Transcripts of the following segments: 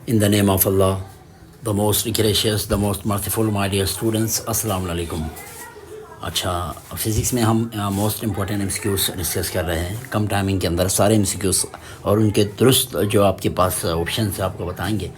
In the name of Allah, the most gracious, the most merciful, my dear students, अस्सलाम वालेकुम। अच्छा, physics में हम मोस्ट इम्पॉर्टेंट एमसीक्यूज़ डिस्कस कर रहे हैं कम टाइमिंग के अंदर सारे एमसीक्यूज़ और उनके दुरुस्त जो आपके पास ऑप्शन है आपको बताएंगे।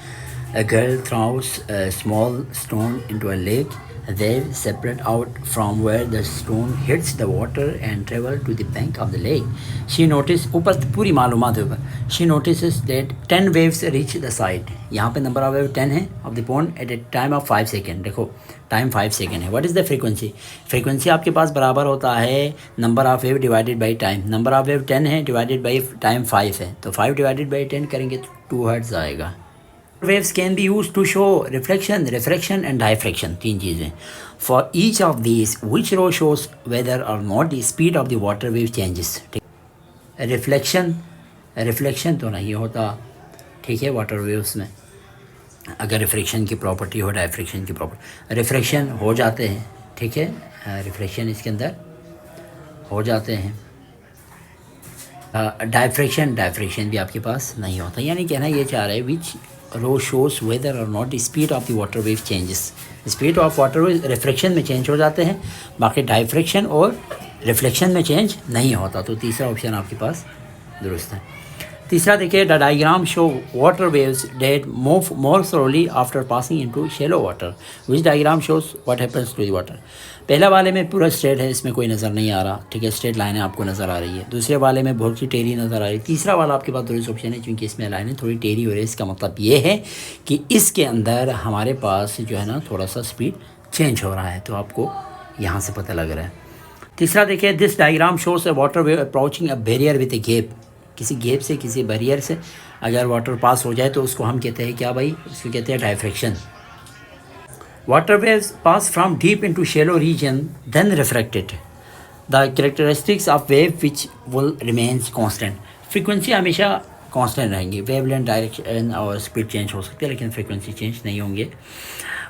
A girl throws a small stone into a lake. They separate out from where the stone hits the water and travel to the bank of the lake. She notices ऊपर पूरी मालूमात है ऊपर। She notices that 10 waves reach the side. यहाँ पे number of wave 10 है of the pond at a time of 5 second. देखो time 5 second है। What is the frequency? Frequency आपके पास बराबर होता है number of wave divided by time. Number of wave 10 है डिवाइडेड बाई टाइम 5 है, तो 5 डिवाइडेड बाई 10 करेंगे तो 2 हर्ट्ज़ आएगा। Waves can be used to show reflection, refraction and diffraction, तीन चीज़ें। For each of these, which row shows whether or not the speed of the water wave changes? Reflection तो नहीं होता, ठीक है, वाटर वेव्स में। अगर रिफ्लेक्शन की प्रॉपर्टी हो, डायफ्रेक्शन की प्रॉपर्टी, रिफ्लेक्शन हो जाते हैं, ठीक है, रिफ्लेक्शन इसके अंदर हो जाते हैं। डायफ्रेक्शन भी आपके पास नहीं होता। यानी कहना ये चाह रहे हैं विच रो शोज वेदर और not speed of the water wave changes. Speed of water wave reflection में चेंज हो जाते हैं, बाकी डायफ्रेक्शन और रिफ्लेक्शन में चेंज नहीं होता। तो तीसरा ऑप्शन आपके पास दुरुस्त है। तीसरा देखिए, the diagram show water waves that move more slowly after passing into shallow water. Which diagram shows what happens to the water. पहला वाले में पूरा स्ट्रेट है, इसमें कोई नज़र नहीं आ रहा, ठीक है, स्ट्रेट लाइनें आपको नज़र आ रही है। दूसरे वाले में बहुत सी टेढ़ी नज़र आ रही है। तीसरा वाला आपके पास दुरुस्त ऑप्शन है, क्योंकि इसमें लाइनें थोड़ी टेढ़ी हो रही है। इसका मतलब ये है कि इसके अंदर हमारे पास जो है ना थोड़ा सा स्पीड चेंज हो रहा है, तो आपको यहाँ से पता लग रहा है। तीसरा देखिए, this diagram shows a water wave approaching a barrier with a gap. किसी गैप से, किसी बैरियर से अगर वाटर पास हो जाए तो उसको हम कहते हैं क्या भाई, उसको कहते हैं diffraction. Water waves pass from deep into shallow region then refracted. The characteristics of wave which will remains constant. Frequency हमेशा कांस्टेंट रहेंगी। वेवलेंथ, डायरेक्शन और स्पीड चेंज हो सकती है, लेकिन फ्रीक्वेंसी चेंज नहीं होंगे।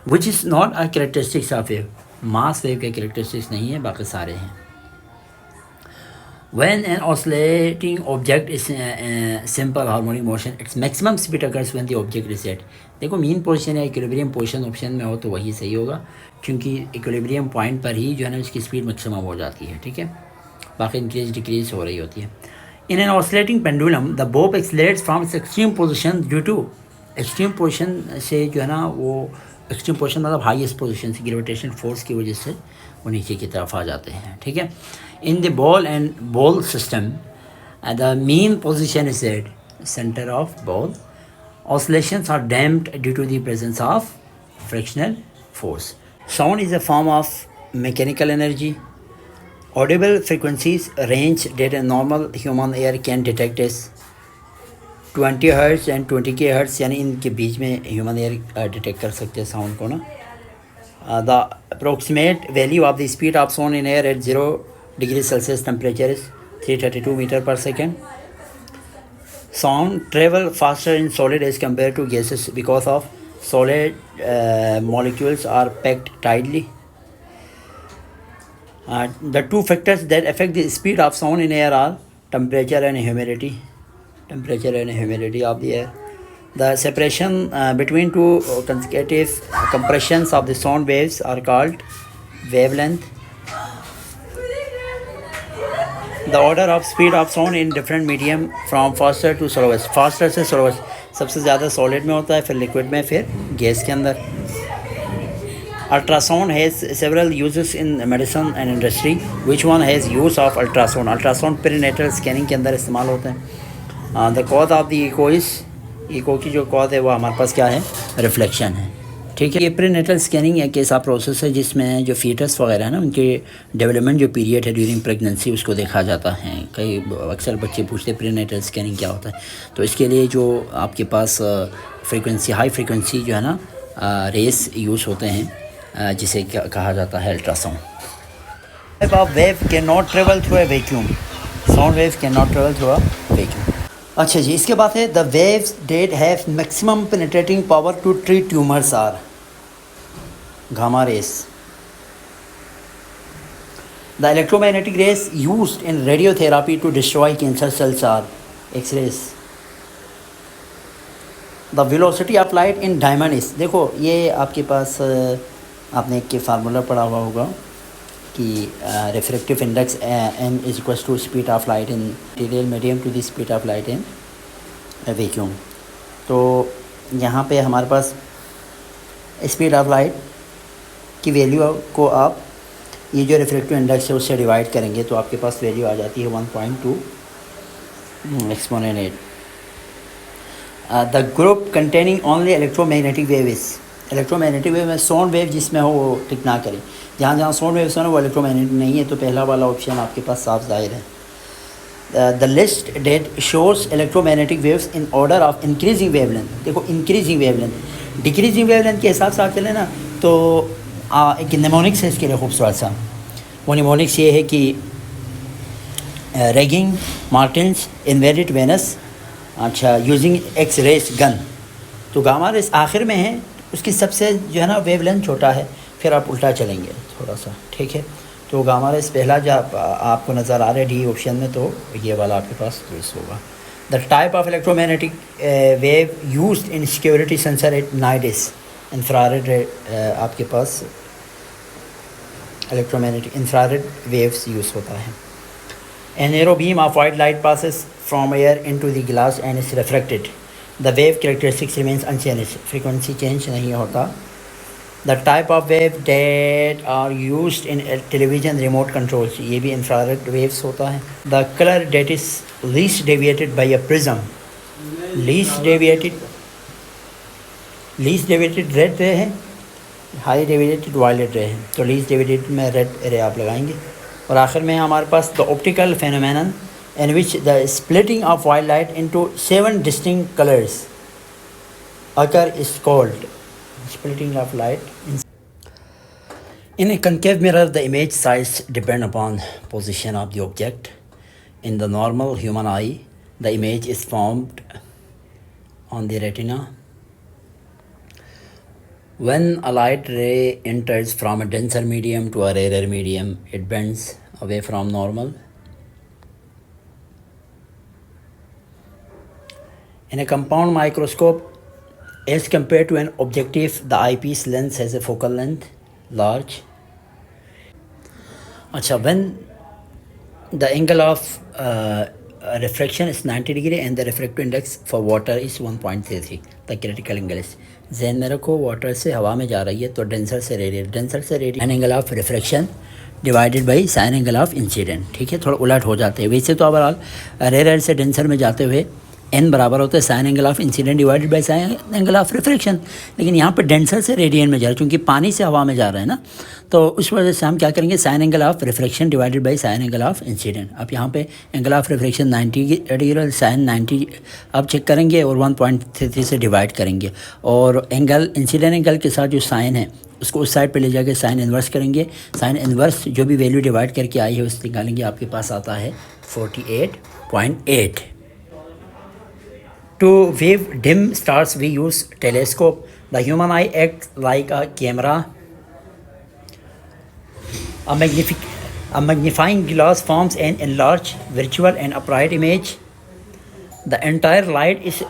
Which is not a characteristics of wave. Mass wave के कैरेक्टरिस्टिक्स नहीं है, बाकी सारे हैं। When an oscillating object is simple harmonic motion, its maximum speed occurs when the object is set. देखो मीन पोजीशन या इक्विलिब्रियम पोजीशन ऑप्शन में हो तो वही सही होगा, क्योंकि इक्विलिब्रियम पॉइंट पर ही जो है ना उसकी स्पीड मैक्सिमम हो जाती है, ठीक है, बाकी इंक्रीज डिक्रीज हो रही होती है। In an oscillating pendulum the bob accelerates from its extreme position due to. Extreme position से जो है ना वो एक्सट्रीम पोजीशन मतलब हाईएस्ट पोजीशन से ग्रेविटेशन फोर्स की वजह से वो नीचे की तरफ आ जाते हैं, ठीक है। In the ball and ball system, the mean position is at center of ball. Oscillations are damped due to the presence of frictional force. Sound is a form of mechanical energy. Audible frequencies range that a normal human ear can detect is 20 Hz and 20 kHz, यानी इनके बीच में human air detect कर सकते हैं sound को ना। The approximate value of the speed of sound in air at 0 degree Celsius temperature is 332 meter per second. Sound travel faster in solid as compared to gases because of solid molecules are packed tightly. The two factors that affect the speed of sound in air are temperature and humidity. Temperature and humidity of the air. The separation between two consecutive compressions of the sound waves are called wavelength. The order of speed of sound in different medium from faster to slowest. Faster से slowest सबसे ज़्यादा solid में होता है, फिर liquid में, फिर gas के अंदर। Ultrasound has several uses in medicine and industry. Which one has use of ultrasound? Ultrasound prenatal scanning के अंदर इस्तेमाल होते हैं। The cause of the echo is, echo की जो कॉज है वो हमारे पास क्या है, रिफ्लेक्शन है, ठीक है। ये प्रीनेटल स्कैनिंग एक ऐसा प्रोसेस है जिसमें जो फीटस वगैरह है ना उनके डेवलपमेंट जो पीरियड है ड्यूरिंग प्रेगनेंसी उसको देखा जाता है। कई अक्सर बच्चे पूछते हैं प्रीनेटल स्कैनिंग क्या होता है, तो इसके लिए जो आपके पास फ्रीक्वेंसी, हाई फ्रीक्वेंसी जो है ना रेस यूज़ होते हैं, जिसे कहा जाता है ultrasound. Wave can not travel through a vacuum. Sound wave can not travel through a vacuum. अच्छा जी, इसके बाद है the waves that have maximum penetrating power to treat tumours are gamma rays. The electromagnetic rays used in radiotherapy to destroy cancer cells are X-rays. The velocity of light in diamond is, देखो ये आपके पास आपने एक formula पढ़ा हुआ होगा कि refractive index M is equal to speed of light in material medium to the speed of light in vacuum. तो यहाँ पे हमारे पास स्पीड ऑफ लाइट की वैल्यू को आप ये जो रिफ्रैक्टिव इंडेक्स है उससे डिवाइड करेंगे तो आपके पास वैल्यू आ जाती है 1.2 exponent 8। The group containing only electromagnetic wave is, electromagnetic wave में साउंड वेव जिसमें हो वो टिक ना करें, जहाँ जहाँ साउंड वेव हो वो इलेक्ट्रोमैग्नेटिक नहीं है, तो पहला वाला ऑप्शन आपके पास साफ जाहिर है। द लिस्ट डेट शोर्स electromagnetic waves in order of increasing wavelength, देखो इंक्रीजिंग वेवलेंथ, डिक्रीजिंग वेवलेंथ के हिसाब से आप चले ना तो एक निमोनिक्स है इसके लिए खूबसूरत सा, वो निमोनिक्स ये है कि रेगिंग मार्टिन्स इन्वेरिट वेनस, अच्छा यूजिंग एक्स रेस गन, तो गामा रेस आखिर में है, उसकी सबसे जो है ना वेवलेंथ छोटा है, फिर आप उल्टा चलेंगे थोड़ा सा, ठीक है। तो गामा रेस पहला जब आपको नज़र आ रहा है डी ऑप्शन में, तो ये वाला आपके पास रेस होगा। The type of electromagnetic wave used in security sensor at night is infrared, आपके पास इलेक्ट्रोमैग्नेटिक इंफ्रारेड वेव्स यूज़ होता है। A narrow beam of white light passes from air into the glass and is refracted. The wave characteristics remains unchanged. Frequency change नहीं होता. The type of wave that are used in television remote controls, ये भी infrared waves होता है. The color that is least deviated by a prism, least deviated red ray है, high deviated violet ray है, तो least deviated में red ray आप लगाएंगे। और आखिर में हमारे पास the optical phenomenon in which the splitting of white light into 7 distinct colours occur is called splitting of light. In a concave mirror the image size depend upon position of the object. In the normal human eye the image is formed on the retina. When a light ray enters from a denser medium to a rarer medium, it bends away from normal. In a compound microscope, as compared to an objective, the eyepiece lens has a focal length large. Achha, when the angle of refraction is 90 degree and the refractive index for water is 1.33, the critical angle is, जहन में रखो water से हवा में जा रही है तो डेंसर से radian angle of refraction divided by sine angle of incident, ठीक है। थोड़ा उलट हो जाते हैं वैसे तो ओवरऑल रेयर से डेंसर में जाते हुए एन बराबर होता है sign angle of incident divided by sine angle of refraction, लेकिन यहाँ पर डेंसर से रेडियन में जा रहा है क्योंकि पानी से हवा में जा रहा है ना, तो उस वजह से हम क्या करेंगे sign angle of refraction divided by sine angle of incident. अब यहाँ पे angle of refraction 90 degree sine 90 अब चेक करेंगे और 1.33 से डिवाइड करेंगे और एंगल इंसिडेंट एंगल के साथ जो साइन है उसको उस साइड पे ले जाके साइन इन्वर्स करेंगे। साइन इन्वर्स जो भी वैल्यू डिवाइड करके आई है उससे निकालेंगे, आपके पास आता है 48.8। To view dim stars we use telescope. The human eye acts like a camera. A magnifying glass forms an enlarged virtual and upright image. The entire light is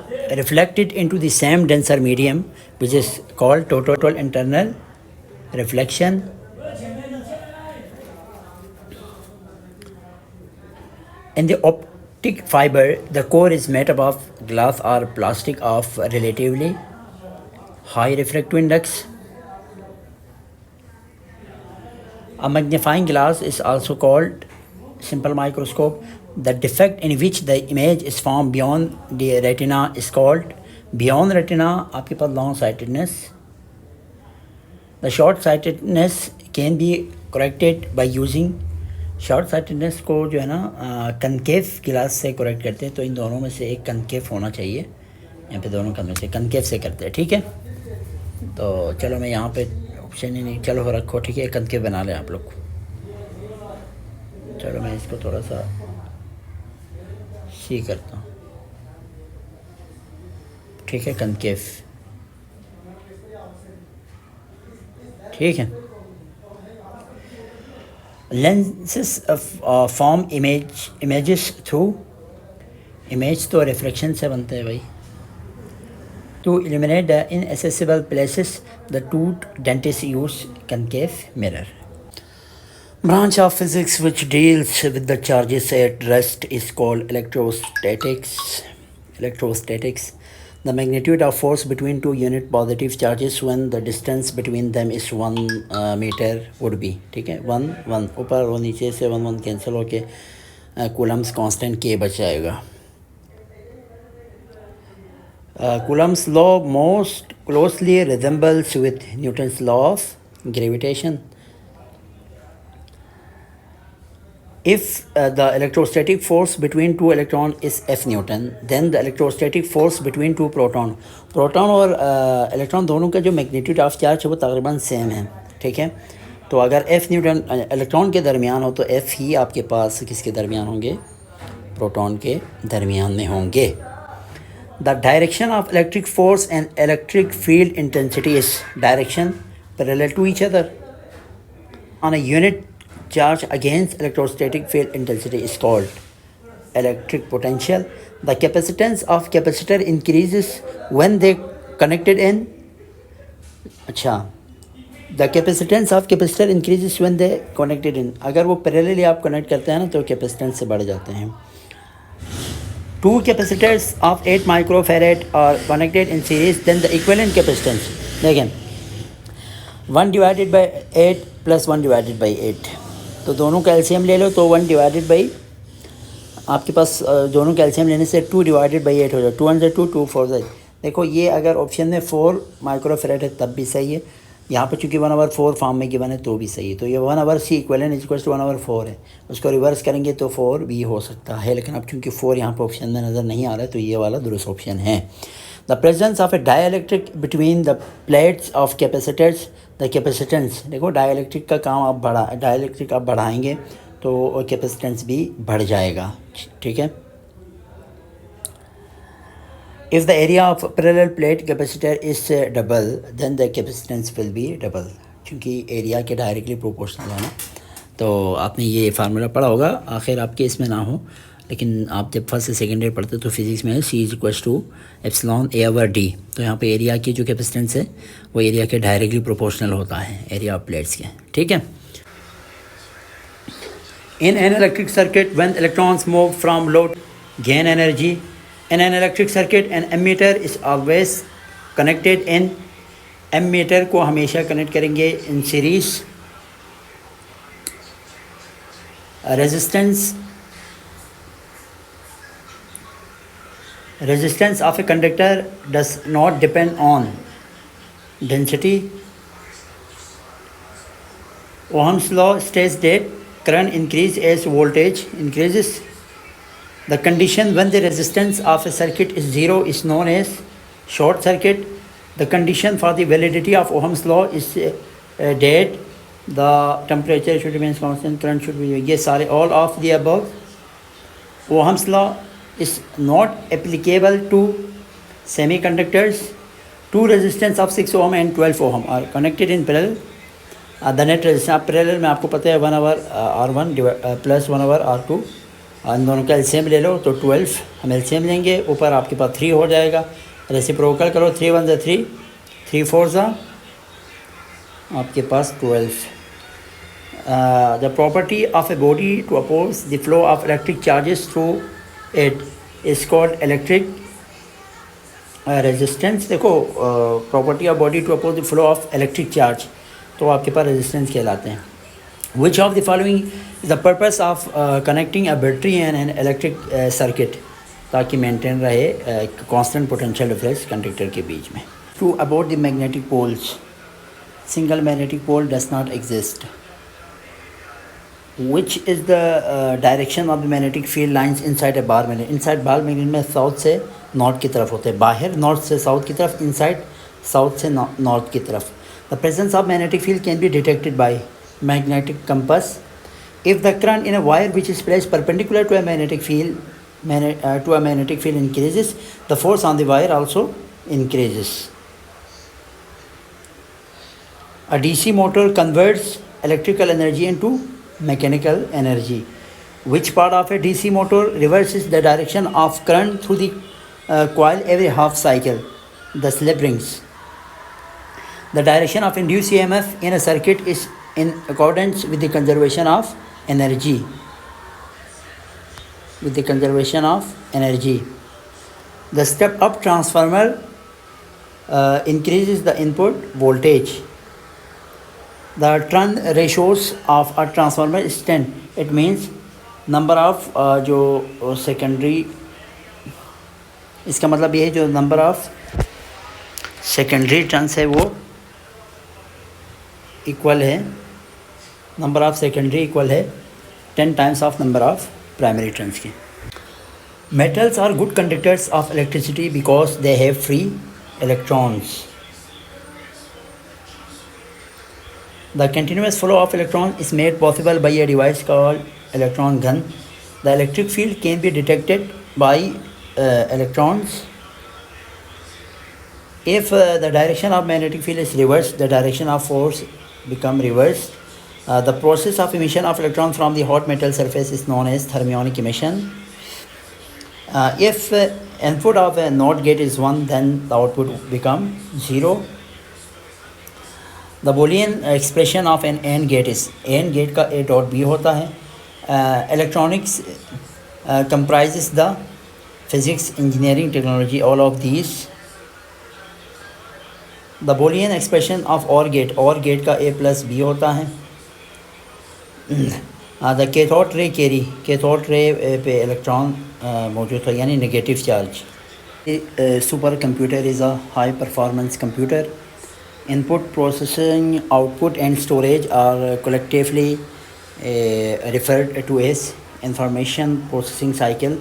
reflected into the same denser medium, which is called total internal reflection. In the optic fiber, the core is made up of glass or plastic of relatively high refractive index. A magnifying glass is also called simple microscope. The defect in which the image is formed beyond the retina is called beyond retina आपके पास long sightedness. The short sightedness can be corrected by using short sightedness को जो है ना concave गिलास से correct करते हैं, तो इन दोनों में से एक कनकेव होना चाहिए, यहाँ पे दोनों में से कनकेव से करते हैं, ठीक है। तो चलो मैं यहाँ पे ऑप्शन ही नहीं, चलो रखो, ठीक है, कनकेव बना लें आप लोग। चलो मैं इसको थोड़ा सा सी करता हूँ, ठीक है, कनकेव, ठीक है। lenses form images through, image तो रिफ्लेक्शन से बनते हैं भाई, To eliminate the inaccessible places, the tooth dentists use concave mirror. Branch of physics which deals with the charges at rest is called electrostatics. Electrostatics. The magnitude of force between two unit positive charges when the distance between them is 1 meter would be. ठीक है, 1 ऊपर और नीचे से 1 cancel होके Coulomb's constant के बच जाएगा. Coulomb's law most closely resembles with Newton's law of gravitation. If the electrostatic force between two electrons is F Newton, then the electrostatic force between two proton और इलेक्ट्रॉन दोनों का जो magnitude of charge है वो तकरीबन same है. ठीक है, तो अगर F न्यूटन इलेक्ट्रॉन के दरमियान हो तो F ही आपके पास किसके दरमियान होंगे, प्रोटॉन के दरमियान में होंगे. The direction of electric force and electric field intensity is direction parallel to each other on a unit charge against electrostatic field intensity is called electric potential. The capacitance of capacitor increases when they connected in. The capacitance of capacitor increases when they connected in. अगर वो parallelly आप connect करते हैं ना तो capacitance से बढ़ जाते हैं. Two capacitors of 8 microfarad are connected in series, then the equivalent capacitance. Again, 1 divided by 8 plus 1 divided by 8. तो दोनों का एलसीएम ले लो तो 1 डिवाइडेड बाई आपके पास दोनों का एलसीएम लेने से 2 डिवाइडेड बाई 8 हो जाए. 2 1 2 2 4 जाए. देखो ये अगर ऑप्शन में 4 माइक्रोफेरेड है तब भी सही है. यहाँ पर चूँकि 1/4 फॉर्म में गिवन है तो भी सही है. तो ये 1/c equivalent is equal to 1/4 है. उसको रिवर्स करेंगे तो 4 भी हो सकता है, लेकिन अब चूँकि 4 यहाँ पर ऑप्शन में नज़र नहीं आ रहा है तो ये वाला दुरुस्त ऑप्शन है. The presence of A dielectric between the plates of capacitors. The capacitance, देखो डाइलेक्ट्रिक का काम आप डाइलेक्ट्रिक आप बढ़ाएंगे तो कैपेसिटेंस भी बढ़ जाएगा. ठीक है. If the area of parallel plate capacitor is double, then the capacitance will be double. क्योंकि एरिया के डायरेक्टली प्रोपोर्शनल है ना. तो आपने ये फार्मूला पढ़ा होगा, आखिर आपके इसमें ना हो, लेकिन आप जब फर्स्ट से सेकेंड ईयर पढ़ते तो फिजिक्स में C is equal to epsilon A/D. तो यहाँ पे एरिया की जो कैपेसिटेंस है वो एरिया के डायरेक्टली प्रोपोर्शनल होता है एरिया ऑफ प्लेट्स के. ठीक है. In an electric circuit, when electrons move from load gain energy. In an electric circuit, an ammeter is always connected in. ammeter को हमेशा कनेक्ट करेंगे in series. Resistance of a conductor does not depend on density. Ohm's law states that current increases as voltage increases. The condition when the resistance of a circuit is 0 is known as short circuit. The condition for the validity of Ohm's law is that the temperature should remain constant, current should be, ये सारे all of the above. Ohm's law is not applicable to semiconductors. Two resistance of 6 ohm and 12 ohm are connected in parallel. The net resistance parallel में आपको पता है 1/R1 plus 1/R2. इन दोनों का LCM ले लो तो 12 हम एलसीएम लेंगे, ऊपर आपके पास 3 हो जाएगा. रेसिप्रोकल करो, 3 1 3, 3 4 आपके पास 12. The property of a body to oppose the flow of electric charges through it is called electric resistance. देखो property of body to oppose the flow of electric charge तो आपके पास रेजिस्टेंस कहलाते हैं. Which of the following is the purpose of connecting a battery and an electric circuit ताकि maintain रहे constant potential difference conductor के बीच में. To about the magnetic poles, single magnetic pole does not exist. Which is the direction of the magnetic field lines inside a bar magnet? Inside bar magnet में south से north की तरफ होते हैं, बाहर north से साउथ की तरफ, इनसाइड साउथ से नॉर्थ की तरफ. The presence of magnetic field can be detected by magnetic compass. If the current in a wire which is placed perpendicular to a magnetic field increases, the force on the wire also increases. A DC motor converts electrical energy into mechanical energy. Which part of a DC motor reverses the direction of current through the coil every half cycle? the slip rings. The direction of induced EMF in a circuit is in accordance with the conservation of energy. The step-up transformer increases the input voltage. The turn ratios of a transformer is 10. It means number of जो secondary, इसका मतलब ये है जो number of secondary turns है वो equal है, number of secondary equal है 10 times of number of primary turns की. Metals are good conductors of electricity because they have free electrons. The continuous flow of electrons is made possible by a device called electron gun. The electric field can be detected by electrons. If the direction of magnetic field is reversed, the direction of force become reversed. The process of emission of electrons from the hot metal surface is known as thermionic emission. If input of a NOT gate is 1, then the output become 0. The Boolean expression of an AND gate is AND gate का A dot B होता है. Electronics comprises the physics, engineering, technology, all of these. The Boolean expression of OR gate का A plus B होता है. The cathode ray पे electron मौजूद है यानी negative charge. Super computer is a high performance computer. Input, processing, output and storage are collectively referred to as information processing cycle.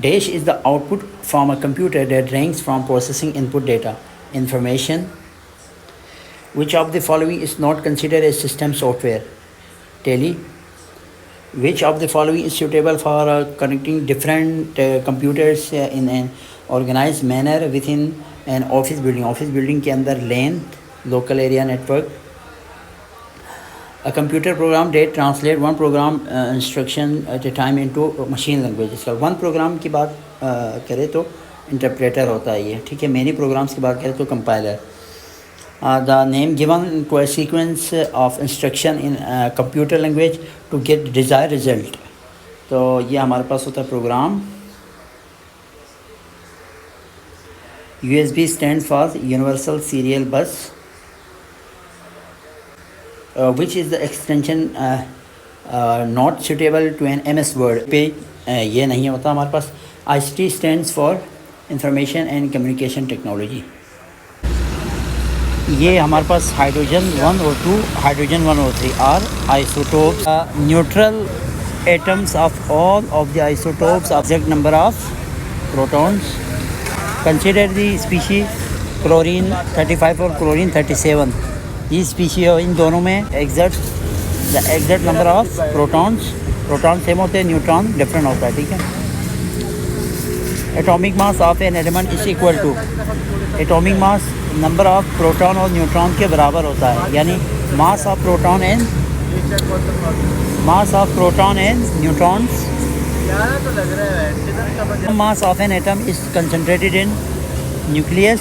Dash is the output from a computer that ranks from processing input data. Information. Which of the following is not considered as system software? Tally. Which of the following is suitable for connecting different computers in an organized manner within an office building? Office building के अंदर LAN, local area network. A computer program that translate one program instruction at a time into machine language. इसका one program की बात करें तो interpreter होता है ये, ठीक है. many programs की बात करें तो compiler. The name given to a sequence of instruction in computer language to get desired result. तो ये हमारे पास होता है program. USB stands for Universal Serial Bus. Which is the extension not suitable to an MS Word. पे ये नहीं होता हमारे पास. ICT stands for Information and Communication Technology. ये हमारे पास हाइड्रोजन 1 और 2, हाइड्रोजन 1 और 3 are isotopes. Neutral atoms of all of the isotopes are exact number of protons. Consider the species chlorine 35 और chlorine 37. ये species है, इन दोनों में the exact number of protons. Proton same होते हैं, न्यूट्रॉन डिफरेंट होता है, ठीक है. Atomic mass of an element is equal to, atomic mass number of proton और न्यूट्रॉन के बराबर होता है, यानी mass of proton and neutrons. Mass of an atom is concentrated in nucleus.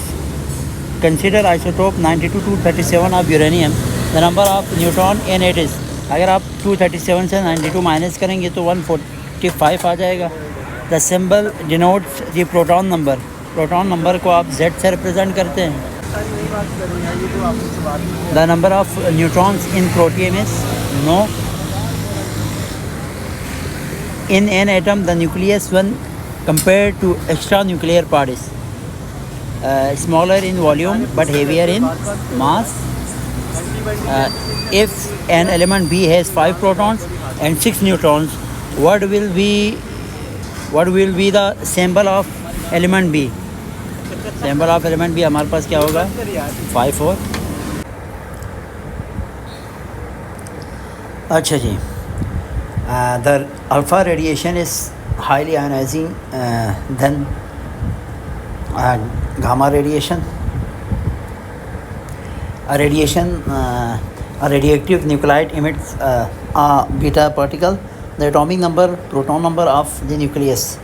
Consider isotope 92-237 of uranium. The number of neutron in it is, अगर आप 237 से 92 minus करेंगे तो 145 आ जाएगा. The symbol denotes the proton number. Proton number को आप Z से रिप्रेजेंट करते हैं. The number of neutrons in protium is no. In an atom, the nucleus when compared to extra nuclear part is smaller in volume but heavier in mass. If an element B has 5 protons and 6 neutrons, what will be the symbol of element B? Symbol of element B हमारे पास क्या होगा? 5 4. अच्छा जी. The alpha radiation is highly ionizing than gamma radiation. A radioactive nuclide emits a beta particle. The atomic number, proton number of the nucleus.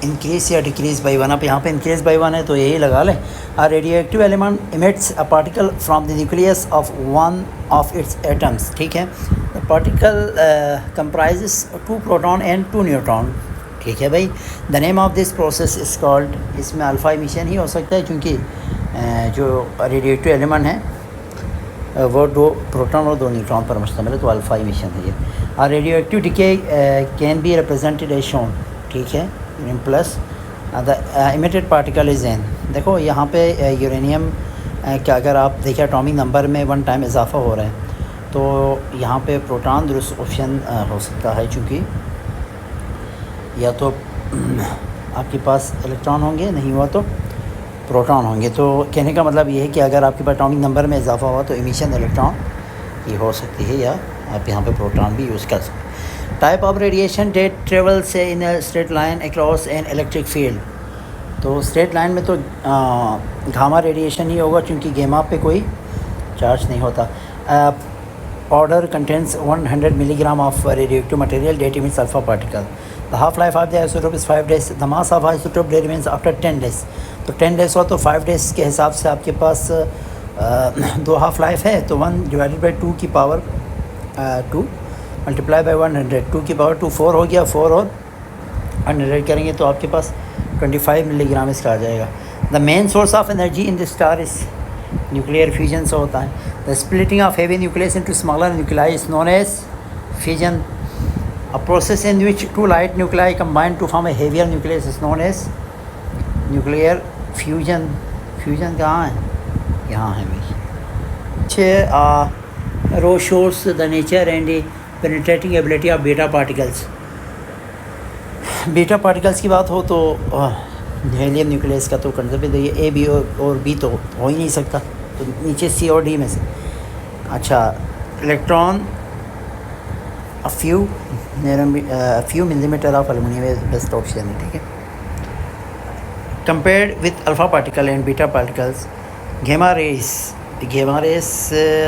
Increase या decrease by 1, आप यहाँ पे increase by 1 है तो यही लगा लें। A radioactive element emits a particle from the nucleus of one of its atoms, ठीक है। The particle comprises 2 proton and 2 neutron, ठीक है भाई। The name of this process is called, इसमें अल्फ़ा इमिशन ही हो सकता है क्योंकि जो रेडियो एक्टिव एलिमेंट है वो 2 प्रोटॉन और 2 न्यूट्रॉन पर मुश्तमिल है, तो अल्फ़ा इमिशन है ये। और radioactive decay can be represented as shown, ठीक है, uranium plus the emitted particle is N. देखो यहाँ पे यूरेनियम का अगर आप देखें एटॉमिक नंबर में 1 टाइम इजाफा हो रहा है तो यहाँ पे प्रोटॉन दुरुस्त ऑप्शन हो सकता है, चूँकि या तो आपके पास इलेक्ट्रॉन होंगे, नहीं हुआ तो प्रोटॉन होंगे। तो कहने का मतलब ये है कि अगर आपके पास एटॉमिक नंबर में इजाफा हुआ तो इमिशन इलेक्ट्रॉन ये हो सकती है, या आप यहाँ पे प्रोटॉन भी यूज़ कर सकते हैं। Type of radiation that travel से in a straight line across an electric field, तो स्ट्रेट लाइन में तो गामा रेडिएशन ही होगा क्योंकि गामा पे कोई चार्ज नहीं होता। Powder contents 100 milligram of radioactive material that emits alpha particle. The half life of the isotope is 5 days. The mass of isotope remains after 10 days, तो 10 days हुआ तो 5 डेज के हिसाब से आपके पास 2 हाफ लाइफ है, तो 1 डिवाइडेड बाई 2 की पावर 2 मल्टीप्लाई बाई 100, 2 की पावर 2 4 हो गया, 4 और 100 करेंगे तो आपके पास 25 मिलीग्राम इसका आ जाएगा। The main source of energy in this star is nuclear fusion से होता है। The splitting of heavy nucleus into smaller nuclei is known as fusion. A process in which 2 light nuclei combine to form a heavier nucleus is known as nuclear fusion. Fusion कहाँ है? यहाँ है भाई। रो शोर्स the nature and penetrating ability of beta particles. Beta particles की बात हो तो हीलियम न्यूक्लियस का तो कंसेप्ट है, ये ए बी और बी तो हो ही नहीं सकता, तो नीचे सी और डी में से। अच्छा, electron a few millimetre of aluminium is best option है, ठीक है। Compared with alpha particle and beta particles, गेमा रेस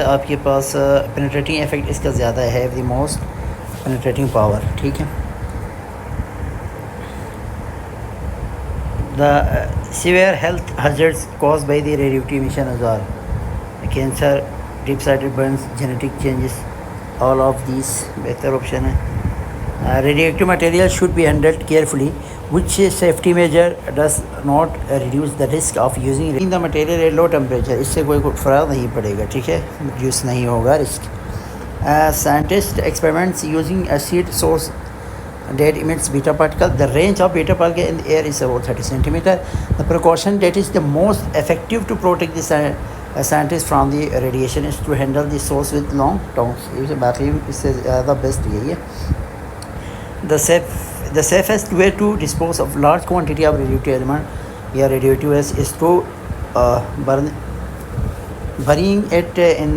आपके पास पेनिट्रेटिंग इफेक्ट इसका ज़्यादा है, द मोस्ट पेनिट्रेटिंग पावर, ठीक है। The severe health hazards caused by the radioactive emission are cancer, deep seated burns, genetic changes, all of these बेहतर option है। Radioactive material should be handled carefully, which safety measure does not reduce the risk of using the material at low temperature, इससे कोई फ़र्क नहीं पड़ेगा, ठीक है, reduce नहीं होगा risk. Scientist experiments using acid source that emits beta particle. The range of beta particle in the air is about 30 centimeter. The precaution that is the most effective to protect the scientist from the radiation is to handle the source with long tongs. बाकी इससे ज़्यादा best यही है। The safest way to dispose of large quantity of radioactive element या radioactive waste is to burying it in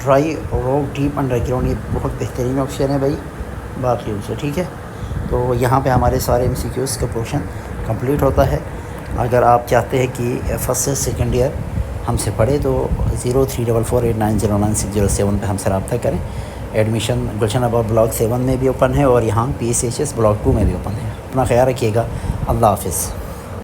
dry rock deep underground। ये बहुत बेहतरीन option है भाई बाकी उनसे, ठीक है। तो यहाँ पे हमारे सारे MCQs का पोर्शन कंप्लीट होता है। अगर आप चाहते हैं कि फर्स्ट से सेकेंड ईयर हमसे पढ़े तो 0344890960 पे हमसे रब्ता करें। एडमिशन गुलशनाबाद ब्लॉक 7 में भी ओपन है और यहाँ PSHS ब्लॉक 2 में भी ओपन है। अपना ख्याल रखिएगा। अल्लाह हाफ़िज़।